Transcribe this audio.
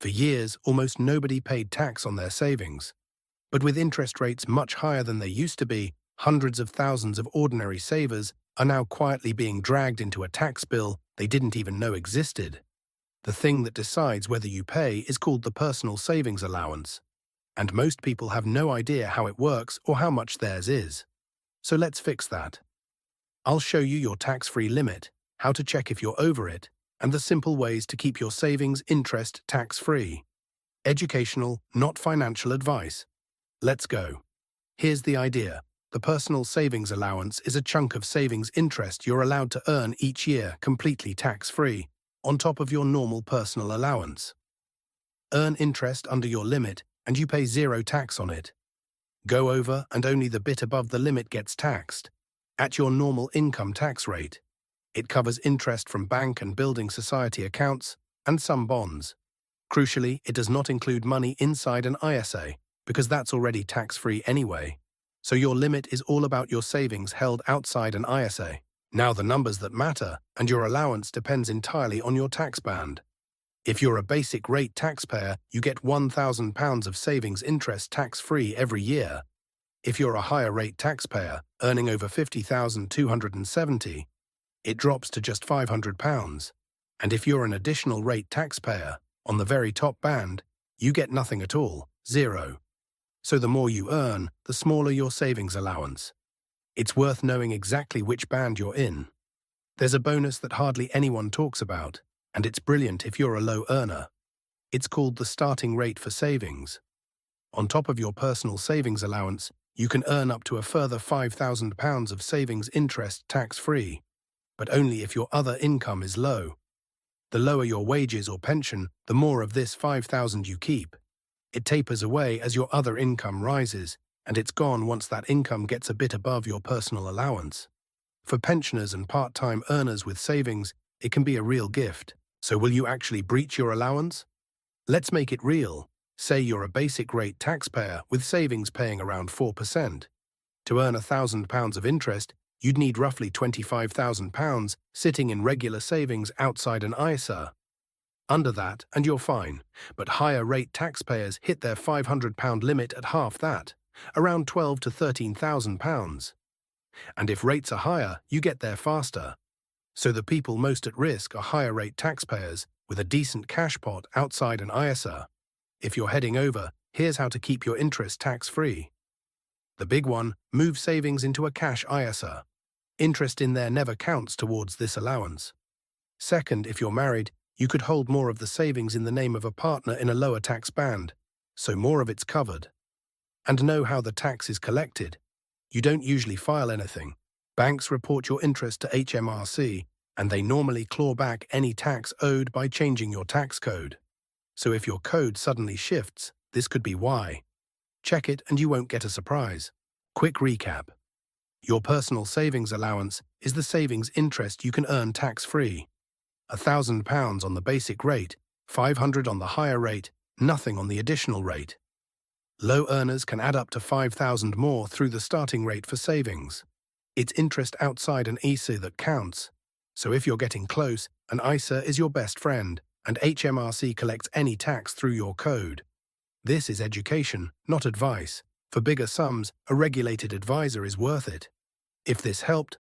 For years, almost nobody paid tax on their savings. But with interest rates much higher than they used to be, hundreds of thousands of ordinary savers are now quietly being dragged into a tax bill they didn't even know existed. The thing that decides whether you pay is called the Personal Savings Allowance, and most people have no idea how it works or how much theirs is. So let's fix that. I'll show you your tax-free limit, how to check if you're over it, and the simple ways to keep your savings interest tax-free. Educational, not financial advice. Let's go. Here's the idea. The Personal Savings Allowance is a chunk of savings interest you're allowed to earn each year completely tax-free, on top of your normal personal allowance. Earn interest under your limit and you pay zero tax on it. Go over and only the bit above the limit gets taxed, at your normal income tax rate. It covers interest from bank and building society accounts and some bonds. Crucially, it does not include money inside an ISA, because that's already tax-free anyway. So your limit is all about your savings held outside an ISA. Now the numbers that matter, and your allowance depends entirely on your tax band. If you're a basic rate taxpayer, you get £1,000 of savings interest tax-free every year. If you're a higher rate taxpayer, earning over £50,270, it drops to just £500. And if you're an additional rate taxpayer, on the very top band, you get nothing at all, zero. So the more you earn, the smaller your savings allowance. It's worth knowing exactly which band you're in. There's a bonus that hardly anyone talks about, and it's brilliant if you're a low earner. It's called the starting rate for savings. On top of your personal savings allowance, you can earn up to a further £5,000 of savings interest tax-free, but only if your other income is low. The lower your wages or pension, the more of this £5,000 you keep. It tapers away as your other income rises, and it's gone once that income gets a bit above your personal allowance. For pensioners and part-time earners with savings, it can be a real gift. So will you actually breach your allowance? Let's make it real. Say you're a basic rate taxpayer with savings paying around 4%. To earn £1,000 of interest, you'd need roughly £25,000 sitting in regular savings outside an ISA. Under that, and you're fine, but higher rate taxpayers hit their £500 limit at half that, around £12,000 to £13,000. And if rates are higher, you get there faster. So the people most at risk are higher rate taxpayers with a decent cash pot outside an ISA. If you're heading over, here's how to keep your interest tax-free. The big one, move savings into a cash ISA. Interest in there never counts towards this allowance. Second, if you're married, you could hold more of the savings in the name of a partner in a lower tax band, so more of it's covered. And know how the tax is collected. You don't usually file anything. Banks report your interest to HMRC, and they normally claw back any tax owed by changing your tax code. So if your code suddenly shifts, this could be why. Check it and you won't get a surprise. Quick recap. Your personal savings allowance is the savings interest you can earn tax-free. £1,000 on the basic rate, £500 on the higher rate, nothing on the additional rate. Low earners can add up to £5,000 more through the starting rate for savings. It's interest outside an ISA that counts. So if you're getting close, an ISA is your best friend, and HMRC collects any tax through your code. This is education, not advice. For bigger sums, a regulated advisor is worth it. If this helped,